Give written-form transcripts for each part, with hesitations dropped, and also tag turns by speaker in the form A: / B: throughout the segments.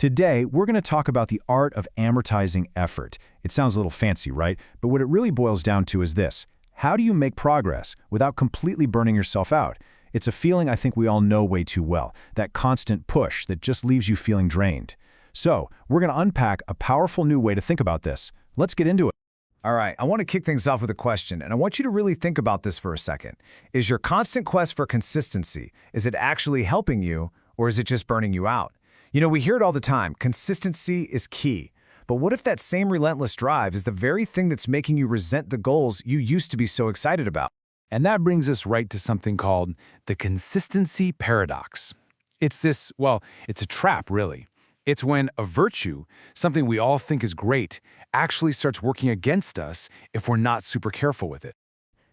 A: Today, we're going to talk about the art of amortizing effort. It sounds a little fancy, right? But what it really boils down to is this. How do you make progress without completely burning yourself out? It's a feeling I think we all know way too well, that constant push that just leaves you feeling drained. So, we're going to unpack a powerful new way to think about this. Let's get into it.
B: All right, I want to kick things off with a question, and I want you to really think about this for a second. Is your constant quest for consistency, is it actually helping you, or is it just burning you out? You know, we hear it all the time, consistency is key. But what if that same relentless drive is the very thing that's making you resent the goals you used to be so excited about?
C: And that brings us right to something called the consistency paradox. It's a trap, really. It's when a virtue, something we all think is great, actually starts working against us if we're not super careful with it.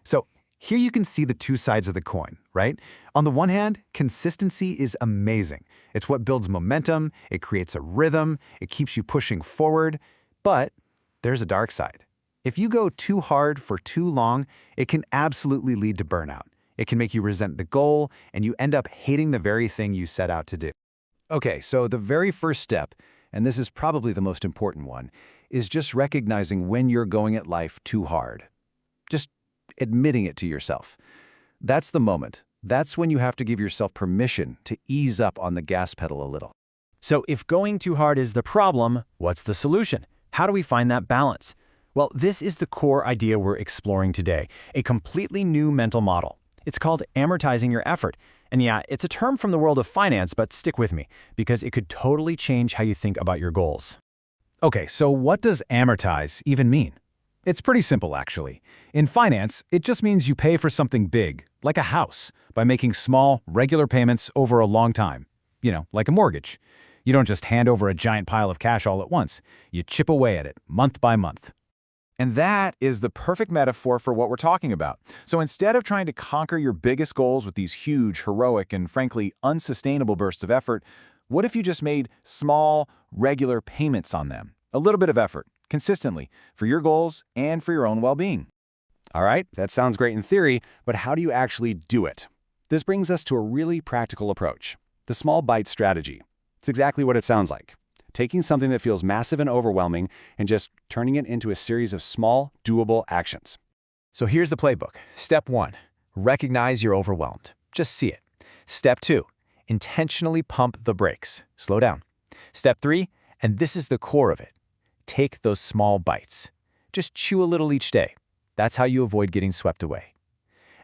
D: So here you can see the two sides of the coin, right? On the one hand, consistency is amazing. It's what builds momentum, it creates a rhythm, it keeps you pushing forward. But there's a dark side. If you go too hard for too long, it can absolutely lead to burnout. It can make you resent the goal, and you end up hating the very thing you set out to do.
B: Okay, so the very first step, and this is probably the most important one, is just recognizing when you're going at life too hard. Just admitting it to yourself. That's the moment. That's when you have to give yourself permission to ease up on the gas pedal a little.
E: So if going too hard is the problem, what's the solution? How do we find that balance? Well, this is the core idea we're exploring today, a completely new mental model. It's called amortizing your effort. And yeah, it's a term from the world of finance, but stick with me, because it could totally change how you think about your goals.
A: Okay, so what does amortize even mean? It's pretty simple, actually. In finance, it just means you pay for something big, like a house, by making small, regular payments over a long time. You know, like a mortgage. You don't just hand over a giant pile of cash all at once. You chip away at it, month by month.
C: And that is the perfect metaphor for what we're talking about. So instead of trying to conquer your biggest goals with these huge, heroic, and frankly, unsustainable bursts of effort, what if you just made small, regular payments on them? A little bit of effort, consistently, for your goals and for your own well-being. All right, that sounds great in theory, but how do you actually do it? This brings us to a really practical approach, the small bite strategy. It's exactly what it sounds like. Taking something that feels massive and overwhelming and just turning it into a series of small, doable actions.
B: So here's the playbook. Step 1, recognize you're overwhelmed. Just see it. Step 2, intentionally pump the brakes. Slow down. Step 3, and this is the core of it. Take those small bites. Just chew a little each day. That's how you avoid getting swept away.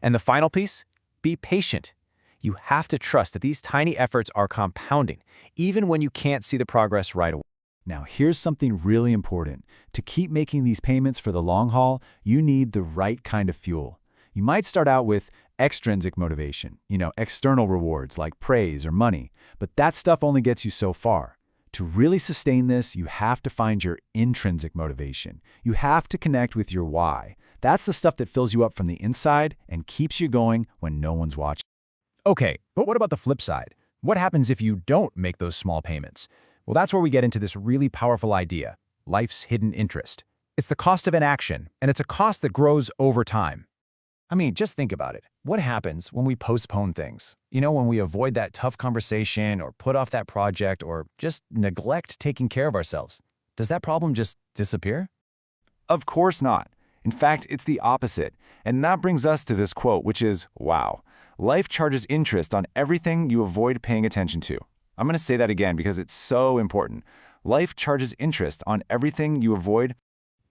B: And the final piece, be patient. You have to trust that these tiny efforts are compounding, even when you can't see the progress right away.
A: Now, here's something really important. To keep making these payments for the long haul, you need the right kind of fuel. You might start out with extrinsic motivation, external rewards like praise or money, but that stuff only gets you so far. To really sustain this, you have to find your intrinsic motivation. You have to connect with your why. That's the stuff that fills you up from the inside and keeps you going when no one's watching.
B: Okay, but what about the flip side? What happens if you don't make those small payments? Well, that's where we get into this really powerful idea, life's hidden interest. It's the cost of inaction, and it's a cost that grows over time. I mean, just think about it. What happens when we postpone things? When we avoid that tough conversation or put off that project or just neglect taking care of ourselves? Does that problem just disappear?
C: Of course not. In fact, it's the opposite. And that brings us to this quote, which is, wow, life charges interest on everything you avoid paying attention to. I'm going to say that again because it's so important. Life charges interest on everything you avoid.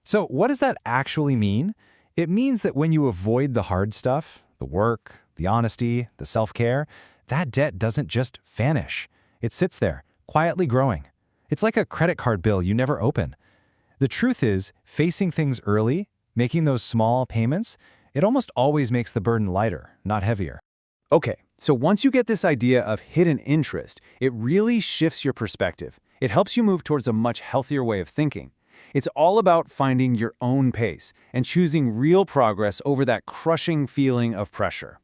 B: So what does that actually mean? It means that when you avoid the hard stuff, the work, the honesty, the self-care, that debt doesn't just vanish. It sits there, quietly growing. It's like a credit card bill you never open. The truth is, facing things early, making those small payments, it almost always makes the burden lighter, not heavier. Okay, so once you get this idea of hidden interest, it really shifts your perspective. It helps you move towards a much healthier way of thinking. It's all about finding your own pace and choosing real progress over that crushing feeling of pressure.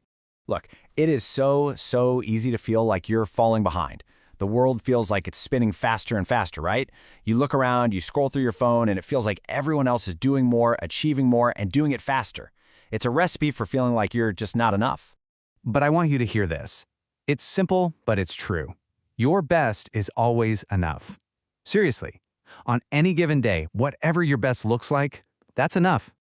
B: Look, it is so easy to feel like you're falling behind. The world feels like it's spinning faster and faster, right? You look around, you scroll through your phone, and it feels like everyone else is doing more, achieving more, and doing it faster. It's a recipe for feeling like you're just not enough. But I want you to hear this. It's simple, but it's true. Your best is always enough. Seriously, on any given day, whatever your best looks like, that's enough.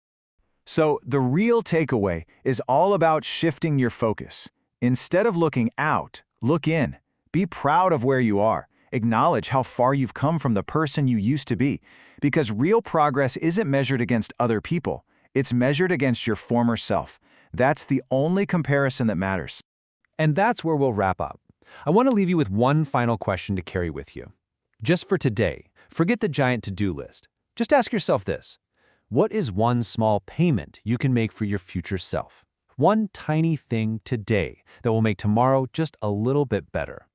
C: So the real takeaway is all about shifting your focus. Instead of looking out, look in. Be proud of where you are. Acknowledge how far you've come from the person you used to be. Because real progress isn't measured against other people. It's measured against your former self. That's the only comparison that matters.
B: And that's where we'll wrap up. I want to leave you with one final question to carry with you. Just for today, forget the giant to-do list. Just ask yourself this. What is one small payment you can make for your future self? One tiny thing today that will make tomorrow just a little bit better.